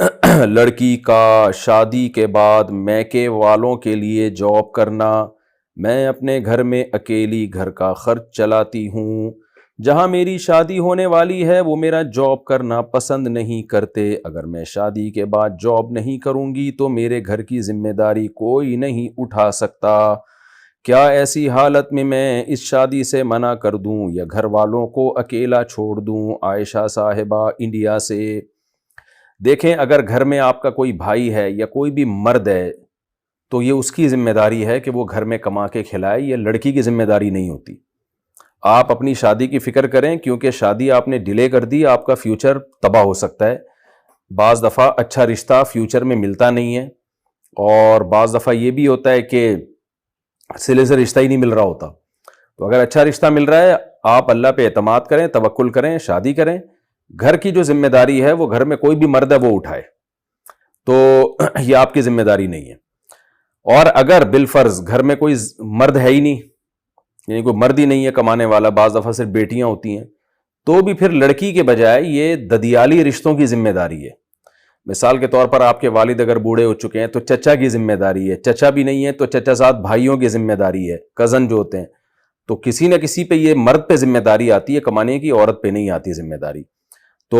لڑکی کا شادی کے بعد میکے والوں کے لیے جاب کرنا، میں اپنے گھر میں اکیلی گھر کا خرچ چلاتی ہوں، جہاں میری شادی ہونے والی ہے وہ میرا جاب کرنا پسند نہیں کرتے، اگر میں شادی کے بعد جاب نہیں کروں گی تو میرے گھر کی ذمہ داری کوئی نہیں اٹھا سکتا، کیا ایسی حالت میں اس شادی سے منع کر دوں یا گھر والوں کو اکیلا چھوڑ دوں؟ عائشہ صاحبہ انڈیا سے۔ دیکھیں، اگر گھر میں آپ کا کوئی بھائی ہے یا کوئی بھی مرد ہے تو یہ اس کی ذمہ داری ہے کہ وہ گھر میں کما کے کھلائے، یہ لڑکی کی ذمہ داری نہیں ہوتی۔ آپ اپنی شادی کی فکر کریں، کیونکہ شادی آپ نے ڈیلے کر دی، آپ کا فیوچر تباہ ہو سکتا ہے۔ بعض دفعہ اچھا رشتہ فیوچر میں ملتا نہیں ہے، اور بعض دفعہ یہ بھی ہوتا ہے کہ سلے سے رشتہ ہی نہیں مل رہا ہوتا۔ تو اگر اچھا رشتہ مل رہا ہے، آپ اللہ پہ اعتماد کریں، توکل کریں، شادی کریں۔ گھر کی جو ذمہ داری ہے وہ گھر میں کوئی بھی مرد ہے وہ اٹھائے، تو یہ آپ کی ذمہ داری نہیں ہے۔ اور اگر بالفرض گھر میں کوئی مرد ہے ہی نہیں، یعنی کوئی مرد ہی نہیں ہے کمانے والا، بعض دفعہ صرف بیٹیاں ہوتی ہیں، تو بھی پھر لڑکی کے بجائے یہ ددیالی رشتوں کی ذمہ داری ہے۔ مثال کے طور پر آپ کے والد اگر بوڑھے ہو چکے ہیں تو چچا کی ذمہ داری ہے، چچا بھی نہیں ہے تو چچا زاد بھائیوں کی ذمہ داری ہے، کزن جو ہوتے ہیں، تو کسی نہ کسی پہ یہ مرد پہ ذمہ داری آتی ہے کمانے کی، عورت پہ نہیں آتی ذمہ داری۔ تو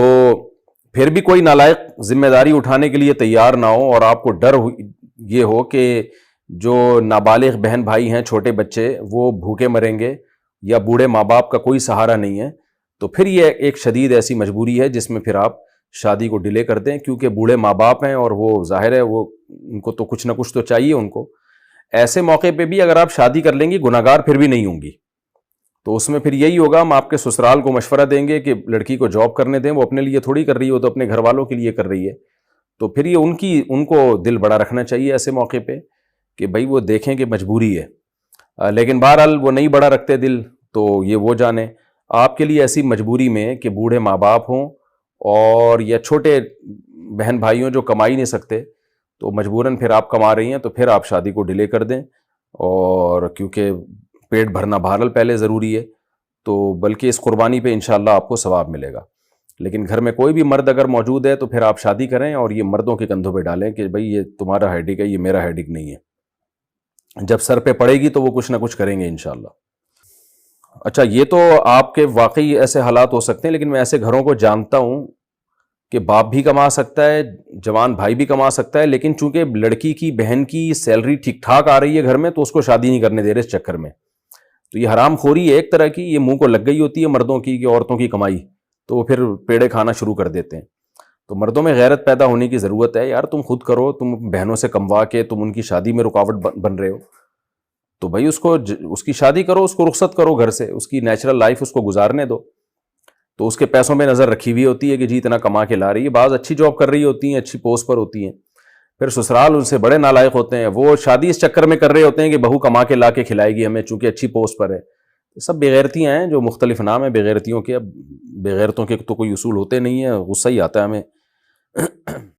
پھر بھی کوئی نالائق ذمہ داری اٹھانے کے لیے تیار نہ ہو، اور آپ کو ڈر یہ ہو کہ جو نابالغ بہن بھائی ہیں، چھوٹے بچے، وہ بھوکے مریں گے، یا بوڑھے ماں باپ کا کوئی سہارا نہیں ہے، تو پھر یہ ایک شدید ایسی مجبوری ہے جس میں پھر آپ شادی کو ڈیلے کر دیں، کیونکہ بوڑھے ماں باپ ہیں اور وہ ظاہر ہے وہ ان کو تو کچھ نہ کچھ تو چاہیے ان کو۔ ایسے موقع پہ بھی اگر آپ شادی کر لیں گی، گناہگار پھر بھی نہیں ہوں گی، تو اس میں پھر یہی ہوگا، ہم آپ کے سسرال کو مشورہ دیں گے کہ لڑکی کو جاب کرنے دیں، وہ اپنے لیے تھوڑی کر رہی ہو، تو اپنے گھر والوں کے لیے کر رہی ہے، تو پھر یہ ان کو دل بڑا رکھنا چاہیے ایسے موقع پہ کہ بھائی وہ دیکھیں کہ مجبوری ہے۔ لیکن بہرحال وہ نہیں بڑا رکھتے دل تو یہ وہ جانیں۔ آپ کے لیے ایسی مجبوری میں کہ بوڑھے ماں باپ ہوں اور یا چھوٹے بہن بھائی ہوں جو کما ہی نہیں سکتے، تو مجبوراً پھر آپ کما رہی ہیں، تو پھر آپ شادی کو ڈیلے کر دیں، اور کیونکہ پیٹ بھرنا بہرحال پہلے ضروری ہے، تو بلکہ اس قربانی پہ انشاءاللہ آپ کو ثواب ملے گا۔ لیکن گھر میں کوئی بھی مرد اگر موجود ہے تو پھر آپ شادی کریں، اور یہ مردوں کے کندھوں پہ ڈالیں کہ بھئی یہ تمہارا ہیڈک ہے، یہ میرا ہیڈک نہیں ہے۔ جب سر پہ پڑے گی تو وہ کچھ نہ کچھ کریں گے انشاءاللہ۔ اچھا، یہ تو آپ کے واقعی ایسے حالات ہو سکتے ہیں، لیکن میں ایسے گھروں کو جانتا ہوں کہ باپ بھی کما سکتا ہے، جوان بھائی بھی کما سکتا ہے، لیکن چونکہ لڑکی کی بہن کی سیلری ٹھیک ٹھاک آ رہی ہے گھر میں، تو اس کو شادی نہیں کرنے دے رہے اس چکر میں۔ تو یہ حرام خوری ہے ایک طرح کی، یہ منہ کو لگ گئی ہوتی ہے مردوں کی کہ عورتوں کی کمائی، تو وہ پھر پیڑے کھانا شروع کر دیتے ہیں۔ تو مردوں میں غیرت پیدا ہونے کی ضرورت ہے، یار تم خود کرو، تم بہنوں سے کموا کے تم ان کی شادی میں رکاوٹ بن رہے ہو، تو بھائی اس کی شادی کرو، اس کو رخصت کرو گھر سے، اس کی نیچرل لائف اس کو گزارنے دو۔ تو اس کے پیسوں پہ نظر رکھی ہوئی ہوتی ہے کہ جی اتنا کما کے لا رہی ہے، بعض اچھی جاب کر رہی ہوتی ہیں، اچھی پوسٹ پر ہوتی ہیں، پھر سسرال ان سے بڑے نالائق ہوتے ہیں، وہ شادی اس چکر میں کر رہے ہوتے ہیں کہ بہو کما کے لا کے کھلائے گی ہمیں چونکہ اچھی پوسٹ پر ہے۔ سب بےغیرتیاں ہیں، جو مختلف نام ہیں بےغیرتیوں کے۔ اب بےغیرتوں کے تو کوئی اصول ہوتے نہیں ہیں، غصہ ہی آتا ہے ہمیں۔